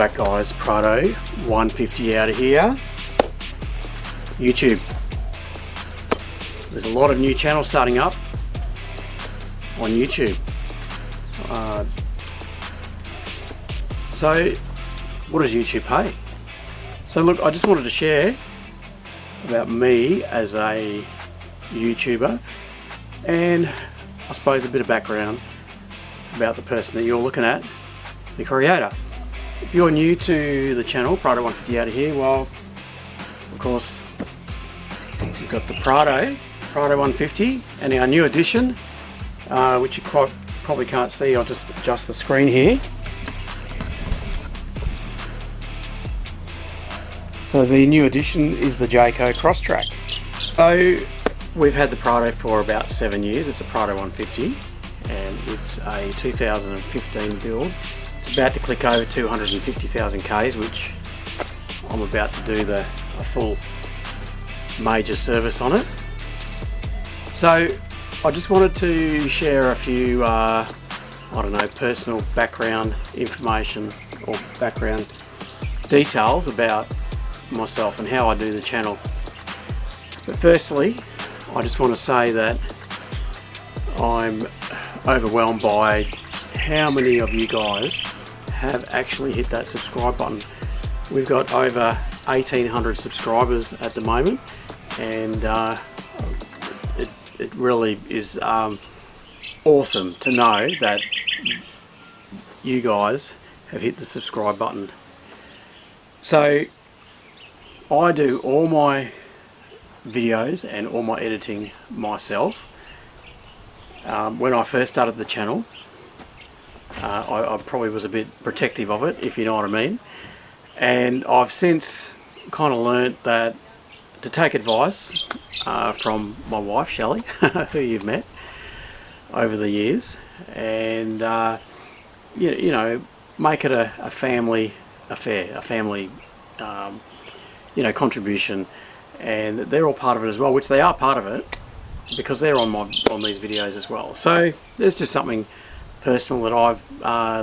back, guys. PRADO 150 out of here. YouTube. There's a lot of new channels starting up on YouTube. So what does YouTube pay? So look, I just wanted to share about me as a YouTuber, and I suppose a bit of background about the person that you're looking at, the creator. If you're new to the channel, PRADO 150 out of here, well, of course, we've got the PRADO 150, and our new addition, which you probably can't see. I'll just adjust the screen here. So the new addition is the Jayco Crosstrack. So we've had the PRADO for about 7 years. It's a PRADO 150, and it's a 2015 build. It's about to click over 250,000 Ks, which I'm about to do a full major service on it. So I just wanted to share a few, I don't know, personal background information or background details about myself and how I do the channel. But firstly, I just want to say that I'm overwhelmed by how many of you guys have actually hit that subscribe button. We've got over 1,800 subscribers at the moment, and it really is awesome to know that you guys have hit the subscribe button. So I do all my videos and all my editing myself. When I first started the channel, I probably was a bit protective of it, if you know what I mean. And I've since kind of learnt that to take advice from my wife, Shelley, who you've met over the years, and you know, make it a family affair, a family contribution, and they're all part of it as well, which they are part of it because they're on these videos as well. So there's just something personal that I've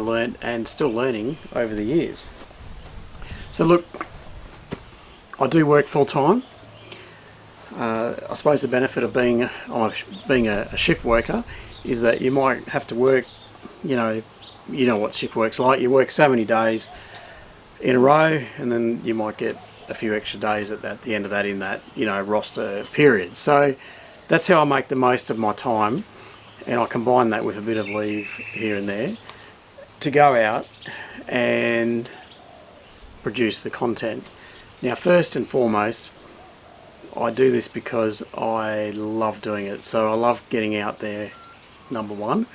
learned and still learning over the years. So look, I do work full time. I suppose the benefit of being a shift worker is that you might have to work, you know what shift work's like. You work so many days in a row, and then you might get a few extra days at the end of that in that roster period. So that's how I make the most of my time, and I combine that with a bit of leave here and there to go out and produce the content. Now, first and foremost, I do this because I love doing it. So I love getting out there, number one,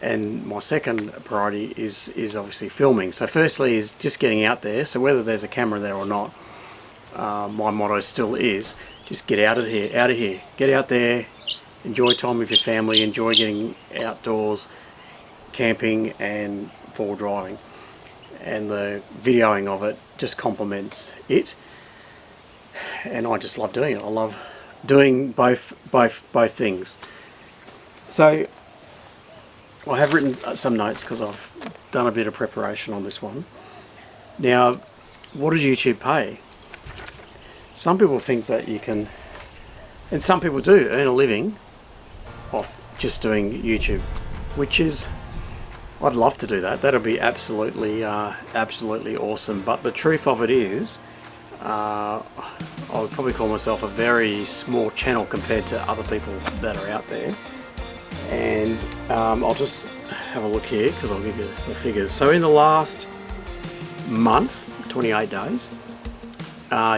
and my second priority is obviously filming. So firstly is just getting out there. So whether there's a camera there or not, my motto still is just get out of here, get out there, enjoy time with your family, enjoy getting outdoors, camping and forward driving, and the videoing of it just complements it, and I just love doing it. I love doing both things. So I have written some notes because I've done a bit of preparation on this one. Now, what does YouTube pay? Some people think that you can, and some people do, earn a living off just doing YouTube, which is, I'd love to do that. That'll be absolutely awesome. But the truth of it is, I would probably call myself a very small channel compared to other people that are out there. And I'll just have a look here because I'll give you the figures. So in the last month, 28 days,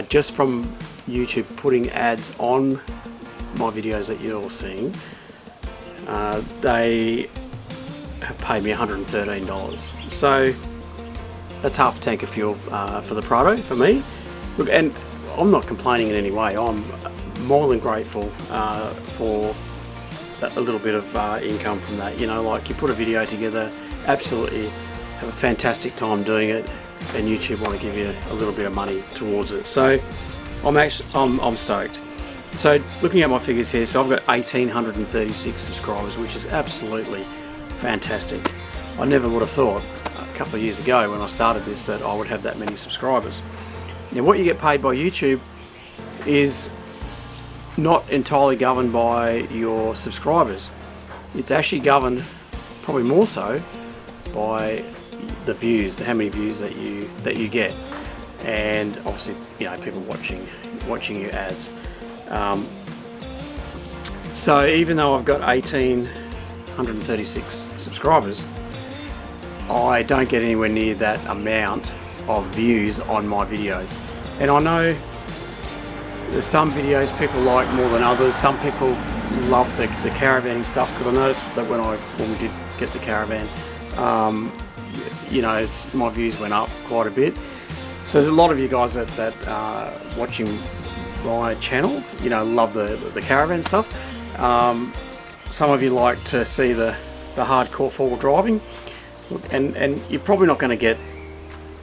just from YouTube putting ads on my videos that you're seeing, they have paid me $113. So that's half a tank of fuel for the PRADO for me. Look, and I'm not complaining in any way. I'm more than grateful for a little bit of income from that. Like you put a video together, absolutely have a fantastic time doing it, and YouTube want to give you a little bit of money towards it. So I'm stoked. So looking at my figures here, so I've got 1,836 subscribers, which is absolutely fantastic. I never would have thought couple of years ago when I started this that I would have that many subscribers. Now what you get paid by YouTube is not entirely governed by your subscribers. It's actually governed probably more so by the views, how many views that you get, and obviously people watching your ads. So even though I've got 1,836 subscribers, I don't get anywhere near that amount of views on my videos. And I know there's some videos people like more than others. Some people love the caravanning stuff, because I noticed that when we did get the caravan, my views went up quite a bit. So there's a lot of you guys that are watching my channel, love the caravan stuff. Some of you like to see the hardcore four-wheel driving, and you're probably not going to get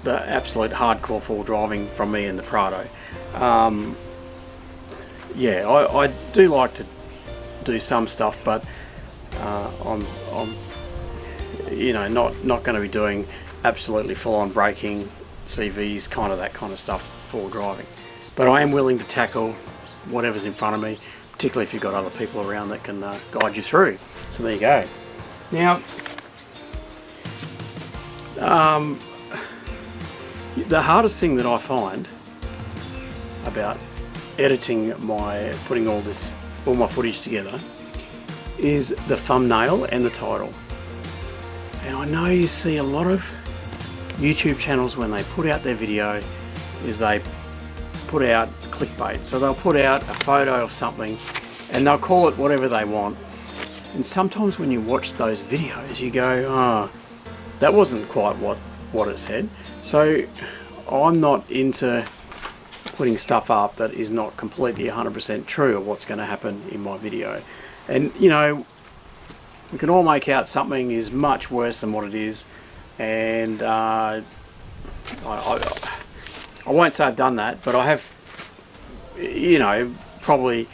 the absolute hardcore four-wheel driving from me in the PRADO. Yeah, I do like to do some stuff, but I'm not going to be doing absolutely full-on braking, CVs, that kind of stuff, four-wheel driving. But I am willing to tackle whatever's in front of me, particularly if you've got other people around that can guide you through. So there you go. Now, the hardest thing that I find about editing putting all my footage together is the thumbnail and the title. And I know you see a lot of YouTube channels when they put out their video is they put out clickbait. So they'll put out a photo of something and they'll call it whatever they want. And sometimes when you watch those videos you go, oh, that wasn't quite what it said. So I'm not into putting stuff up that is not completely 100% true of what's going to happen in my video. And we can all make out something is much worse than what it is, and I won't say I've done that, but I have, probably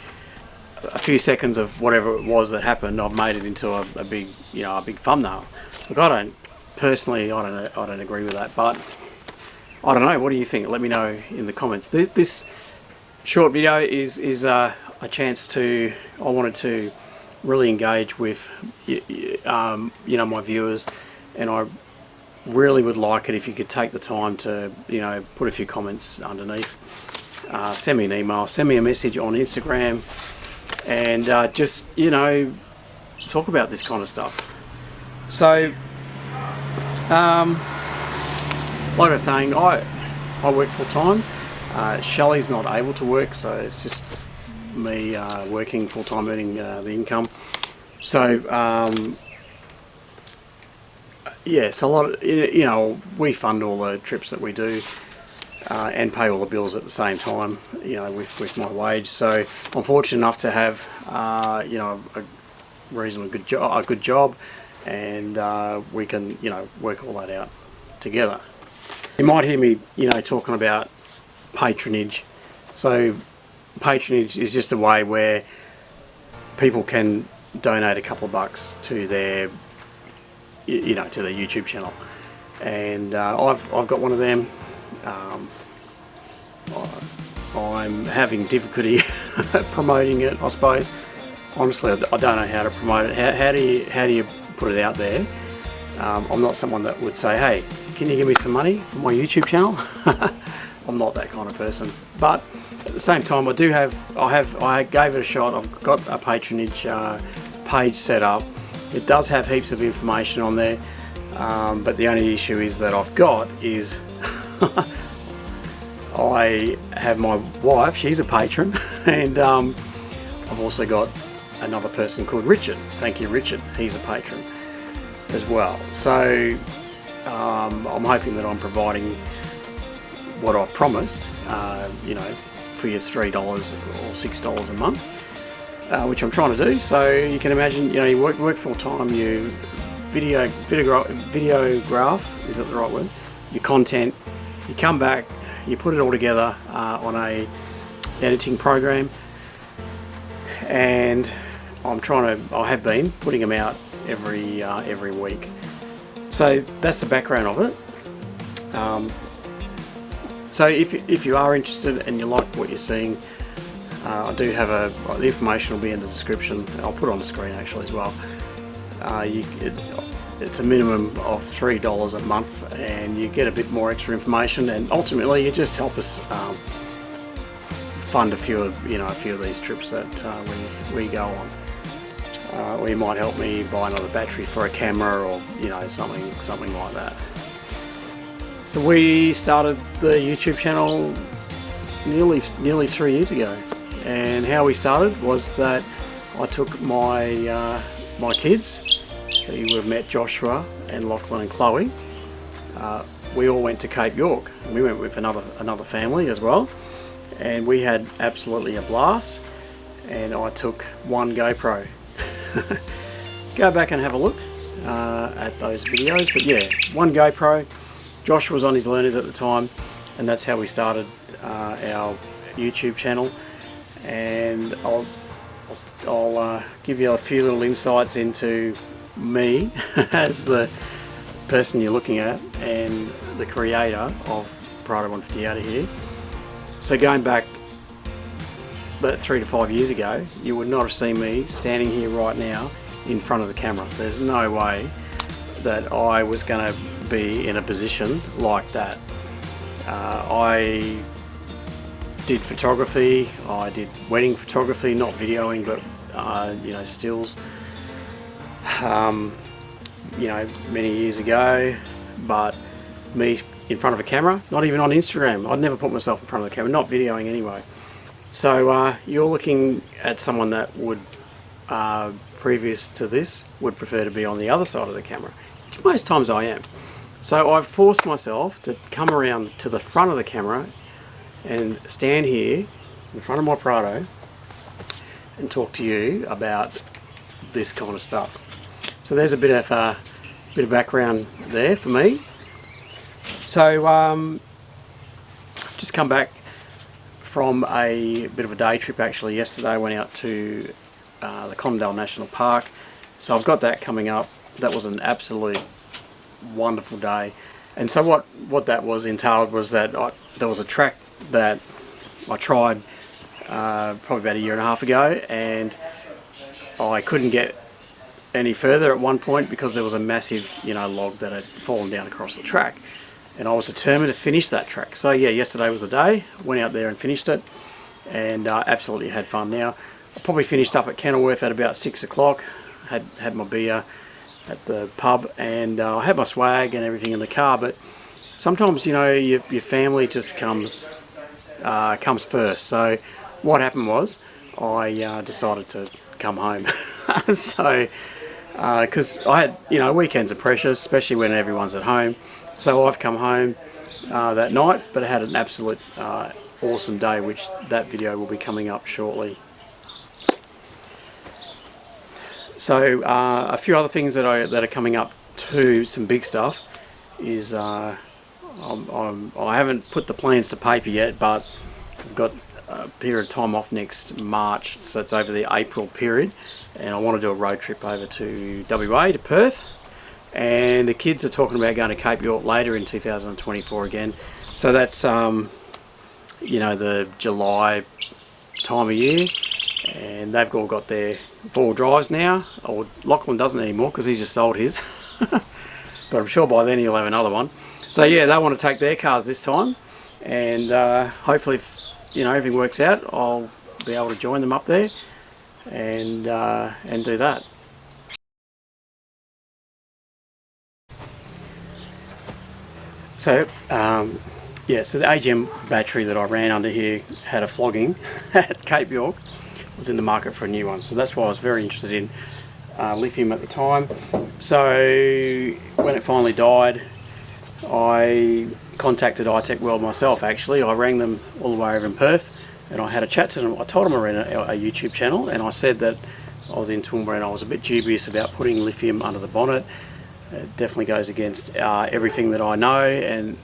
a few seconds of whatever it was that happened, I've made it into a big, a big thumbnail. Look, I don't agree with that, but I don't know. What do you think? Let me know in the comments. This short video is a chance I wanted to really engage with my viewers, and I really would like it if you could take the time to put a few comments underneath. Send me an email, send me a message on Instagram, and just talk about this kind of stuff. So like I was saying, I work full time. Shelley's not able to work, so it's just me working full time, earning the income. So yeah, so a lot of, we fund all the trips that we do and pay all the bills at the same time, with my wage. So I'm fortunate enough to have a reasonably good job, and we can work all that out together. You might hear me talking about patronage. So patronage is just a way where people can donate a couple of bucks to their to their YouTube channel, and I've got one of them. I'm having difficulty promoting it, I suppose. Honestly, I don't know how to promote it. How do you put it out there? I'm not someone that would say, hey, can you give me some money for my YouTube channel? I'm not that kind of person. But at the same time, I gave it a shot. I've got a patronage page set up. It does have heaps of information on there, but the only issue is that I've got is I have my wife, she's a patron, and I've also got another person called Richard. Thank you, Richard. He's a patron as well. So I'm hoping that I'm providing what I've promised, for your $3 or $6 a month, which I'm trying to do. So you can imagine, you work full time, you videograph, is that the right word? Your content, you come back, you put it all together on a editing program, and I have been putting them out every week. So that's the background of it. So if you are interested and you like what you're seeing, I do have the information will be in the description. I'll put it on the screen actually as well. It's a minimum of $3 a month, and you get a bit more extra information, and ultimately you just help us fund a few of these trips that we go on. Or you might help me buy another battery for a camera, or something like that. So we started the YouTube channel nearly 3 years ago, and how we started was that I took my kids. So you would have met Joshua and Lachlan and Chloe. We all went to Cape York. We went with another family as well, and we had absolutely a blast. And I took one GoPro. Go back and have a look at those videos. But yeah, one GoPro. Josh was on his learners at the time, and that's how we started our YouTube channel. And I'll give you a few little insights into me as the person you're looking at and the creator of PRADO 150 out of here. So going back about 3 to 5 years ago, you would not have seen me standing here right now in front of the camera. There's no way that I was going to be in a position like that. I did photography. I did wedding photography, not videoing, but stills. Many years ago, but me in front of a camera, not even on Instagram. I'd never put myself in front of the camera, not videoing anyway. So you're looking at someone that would, previous to this, would prefer to be on the other side of the camera, which most times I am. So I've forced myself to come around to the front of the camera and stand here in front of my PRADO and talk to you about this kind of stuff. So there's a bit of background there for me. So just come back from a bit of a day trip actually. Yesterday I went out to the Condell National Park. So I've got that coming up. That was an absolute wonderful day. And so what that was entailed was that there was a track that I tried probably about 1.5 years ago, and I couldn't get any further at one point because there was a massive log that had fallen down across the track, and I was determined to finish that track. So yeah, yesterday was the day. Went out there and finished it, and absolutely had fun. Now I probably finished up at Kenilworth at about 6 o'clock. Had my beer at the pub, and I had my swag and everything in the car. But sometimes your family just comes first. So what happened was I decided to come home. So because I had, weekends are precious, especially when everyone's at home. So I've come home that night, but I had an absolute awesome day, which that video will be coming up shortly. So a few other things that are coming up too, some big stuff, is I haven't put the plans to paper yet, but I've got a period of time off next March, so it's over the April period, and I want to do a road trip over to WA, to Perth, and the kids are talking about going to Cape York later in 2024 again. So that's the July time of year, and they've all got their 4 drives now. Or Lachlan doesn't anymore because he's just sold his, but I'm sure by then he'll have another one. So yeah, they want to take their cars this time, and hopefully if everything works out, I'll be able to join them up there and do that. So so the AGM battery that I ran under here had a flogging at Cape York. Was in the market for a new one, so that's why I was very interested in lithium at the time. So when it finally died, I contacted iTech World myself. Actually, I rang them all the way over in Perth, and I had a chat to them. I told them I ran a YouTube channel, and I said that I was in Toowoomba and I was a bit dubious about putting lithium under the bonnet. It definitely goes against everything that I know and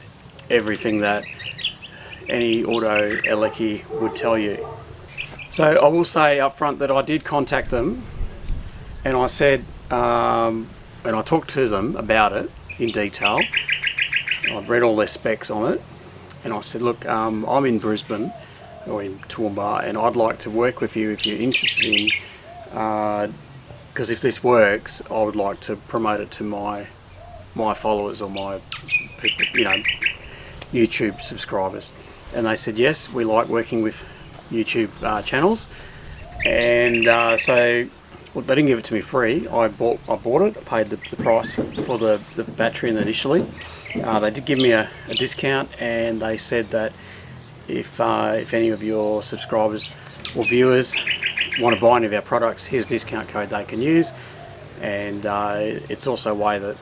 everything that any auto elechy would tell you. So I will say up front that I did contact them, and I said, and I talked to them about it, in detail. I've read all their specs on it, and I said, look, I'm in Brisbane, or in Toowoomba, and I'd like to work with you if you're interested in, because if this works, I would like to promote it to my followers, or my people, you know, YouTube subscribers. And they said yes, we like working with YouTube channels. And so, well, they didn't give it to me free. I bought it. I paid the price for the battery initially. They did give me a discount, and they said that if any of your subscribers or viewers want to buy any of our products, here's a discount code they can use. And it's also a way that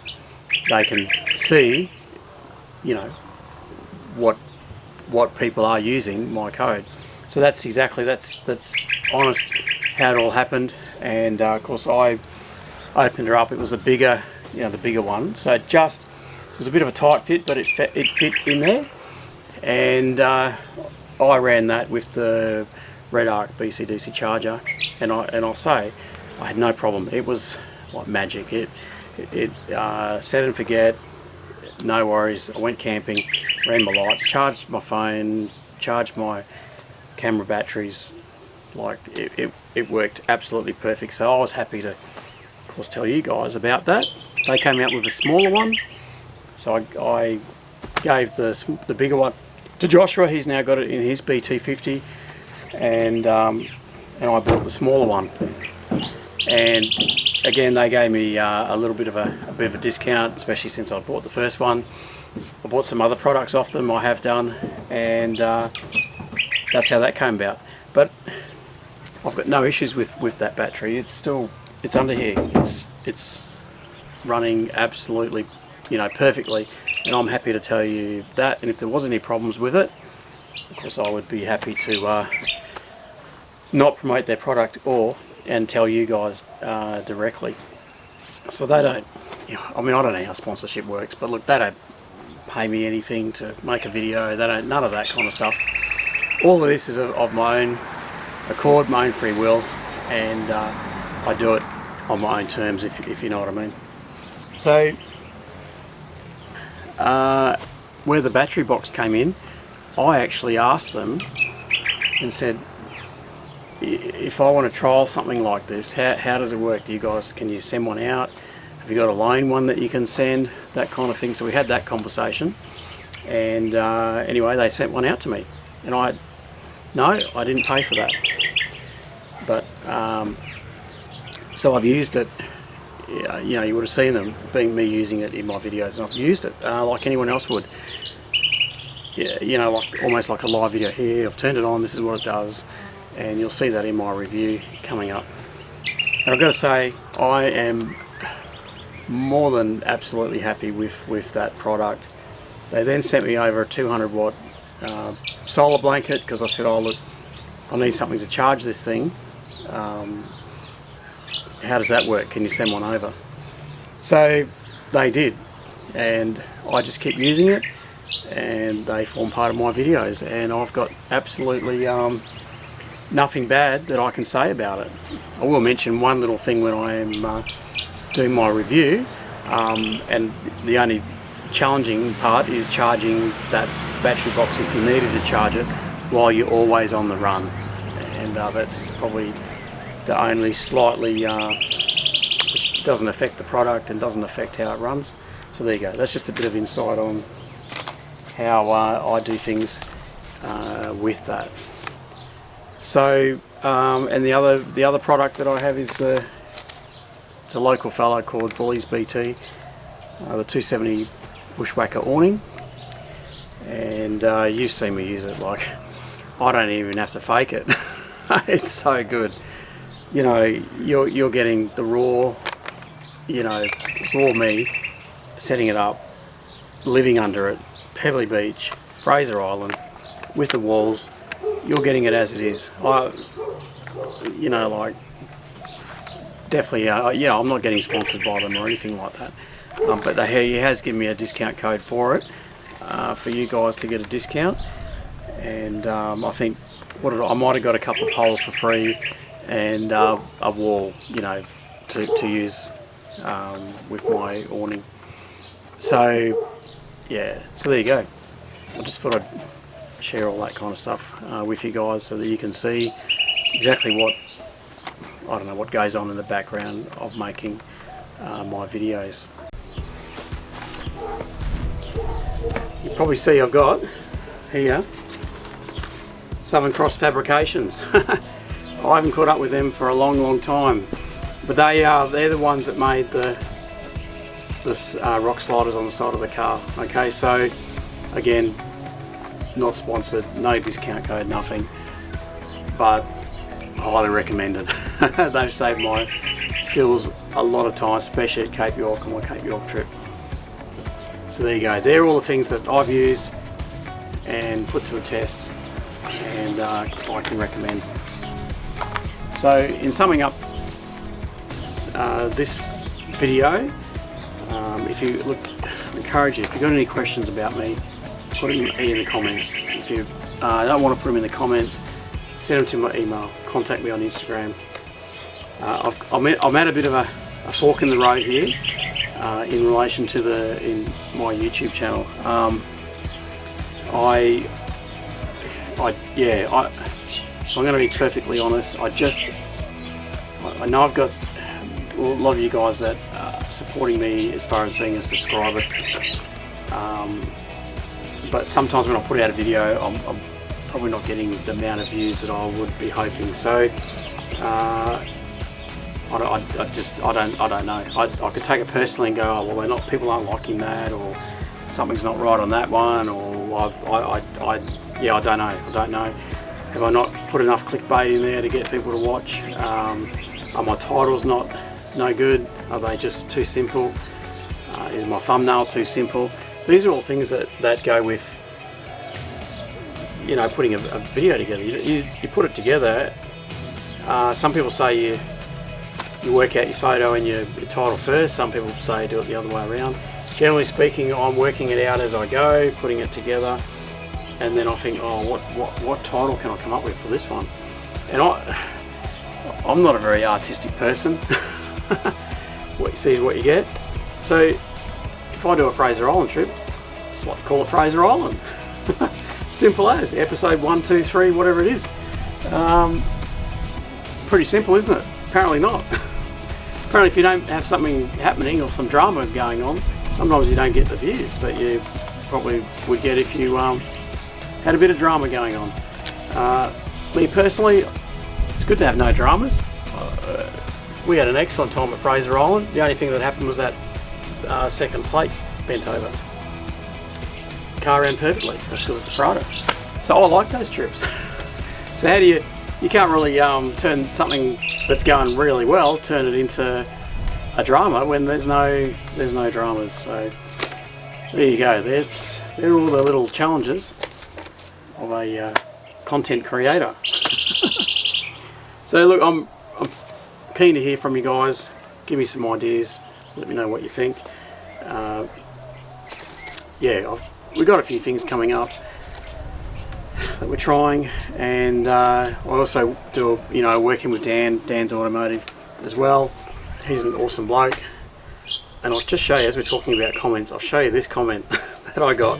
they can see, you know, what people are using my code. So that's honest how it all happened. And of course I opened her up. It was a bigger, you know, the bigger one. So it was a bit of a tight fit, but it fit in there. And I ran that with the Red Arc BC-DC charger, and I'll say I had no problem. It was like magic. It set and forget, no worries. I went camping, ran my lights, charged my phone, charged my camera batteries. Like it worked absolutely perfect. So I was happy to, of course, tell you guys about that. They came out with a smaller one, so I gave the bigger one to Joshua. He's now got it in his BT50, and I bought the smaller one. And again, they gave me a little bit of a discount, especially since I bought the first one. I bought some other products off them, I have done, and that's how that came about. But I've got no issues with that battery. It's under here. It's running absolutely, you know, perfectly, and I'm happy to tell you that. And if there was any problems with it, of course, I would be happy to not promote their product and tell you guys directly. So they don't, you know, I mean, I don't know how sponsorship works, but look, they don't pay me anything to make a video. They don't, none of that kind of stuff. All of this is of my own accord, my own free will, and I do it on my own terms, if you know what I mean. So where the battery box came in, I actually asked them and said, if I want to trial something like this, how does it work? Can you send one out? Have you got a loan one that you can send? That kind of thing. So we had that conversation, and anyway, they sent one out to me, and I didn't pay for that. But so I've used it. You know, you would have seen them, being me using it in my videos, and I've used it like anyone else would. Yeah, you know, like almost like a live video here. I've turned it on. This is what it does. And you'll see that in my review coming up. And I've got to say, I am more than absolutely happy with that product. They then sent me over a 200 watt solar blanket, because I said, oh look, I need something to charge this thing. How does that work? Can you send one over? So they did, and I just keep using it, and they form part of my videos, and I've got absolutely nothing bad that I can say about it. I will mention one little thing when I am doing my review, and the only challenging part is charging that battery box if you needed to charge it while you're always on the run, and that's probably the only slightly which doesn't affect the product and doesn't affect how it runs. So there you go, that's just a bit of insight on how I do things with that. So and the other product that I have is it's a local fellow called Bullies BT, the 270 Bushwakka awning, and you've seen me use it. Like, I don't even have to fake it. It's so good. You know, you're getting the raw, you know, raw me, setting it up, living under it, Pebbly Beach, Fraser Island, with the walls. You're getting it as it is. You know, like, definitely, yeah, I'm not getting sponsored by them or anything like that. But he has given me a discount code for it, for you guys to get a discount. And I think, I might have got a couple of poles for free, and a wall, you know, to use with my awning. So yeah, so there you go. I just thought I'd share all that kind of stuff with you guys so that you can see exactly what, I don't know, what goes on in the background of making my videos. You probably see I've got here Southern Cross Fabrications. I haven't caught up with them for a long time, but they're the ones that made the rock sliders on the side of the car. Okay, so again, not sponsored, no discount code, nothing, but highly recommended. They've saved my sills a lot of time, especially at Cape York on my Cape York trip. So there you go, they're all the things that I've used and put to the test, and I can recommend. So in summing up this video, if you look, I encourage you, if you've got any questions about me, put them in the comments. If you don't want to put them in the comments, send them to my email, contact me on Instagram. I'm at a bit of a fork in the road here in relation to my YouTube channel. I'm going to be perfectly honest. I know I've got a lot of you guys that are supporting me as far as being a subscriber, but sometimes when I put out a video, I'm probably not getting the amount of views that I would be hoping. So I don't know. I could take it personally and go, oh, well, people aren't liking that, or something's not right on that one, or I don't know. Have I not put enough clickbait in there to get people to watch? Are my titles no good? Are they just too simple? Is my thumbnail too simple? These are all things that go with, you know, putting a video together. You put it together. Some people say you work out your photo and your title first. Some people say do it the other way around. Generally speaking, I'm working it out as I go, putting it together, and then I think, oh, what title can I come up with for this one? And I'm not a very artistic person. What you see is what you get. So if I do a Fraser Island trip, it's like call it Fraser Island. Simple as, episode 1, 2, 3, whatever it is. Pretty simple, isn't it? Apparently not. Apparently if you don't have something happening or some drama going on, sometimes you don't get the views that you probably would get if you had a bit of drama going on. Me personally, it's good to have no dramas. We had an excellent time at Fraser Island. The only thing that happened was that second plate bent over. Car ran perfectly. That's because it's a PRADO. So I like those trips. So how do you can't really turn something that's going really well, turn it into a drama when there's no dramas. So there you go. They're all the little challenges of a content creator. So look, I'm keen to hear from you guys. Give me some ideas. Let me know what you think. We've got a few things coming up that we're trying, and I also do working with Dan's Automotive as well. He's an awesome bloke, and I'll just show you, as we're talking about comments, I'll show you this comment that I got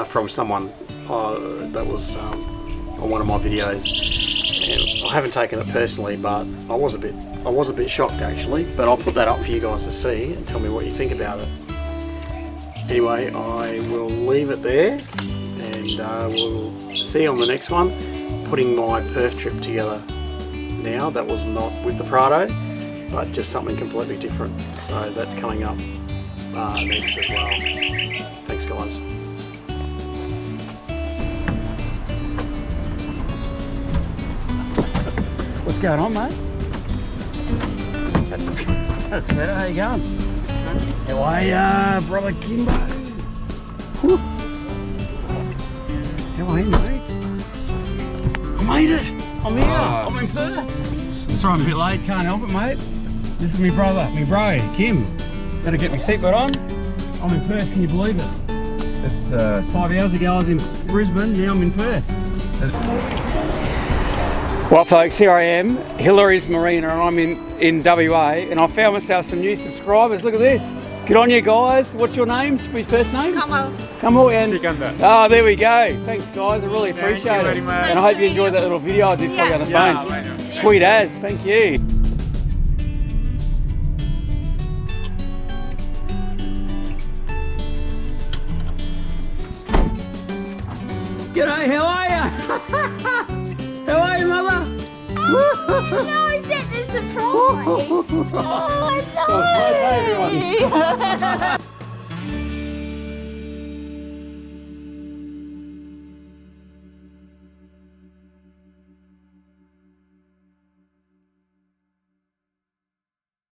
from someone that was on one of my videos, and I haven't taken it personally, but I was a bit shocked actually. But I'll put that up for you guys to see and tell me what you think about it. Anyway, I will leave it there, and we'll see you on the next one. Putting my Perth trip together now. That was not with the PRADO, but just something completely different. So that's coming up next as well. Thanks guys. What's going on, mate? That's better. How you going? How are ya, brother Kimbo? Whew. How are you, mate? I made it! I'm here! I'm in Perth! Sorry I'm a bit late, can't help it, mate. This is me brother, me bro, Kim. Gotta get my seatbelt on. I'm in Perth, can you believe it? It's 5 hours ago I was in Brisbane, now I'm in Perth. Well folks, here I am, Hillary's Marina, and I'm in WA, and I found myself some new subscribers. Look at this. Good on you guys. What's your names? Your first names? Kamal. Kamal and... Sikandar. Oh, there we go. Thanks guys, I really appreciate you it. very much. And I hope you enjoyed that little video I did for you on the Yeah, phone. why not? Sweet as, thank you. G'day, how are you? How are you, mother? No, is that the surprise? Oh, no. Hi everyone.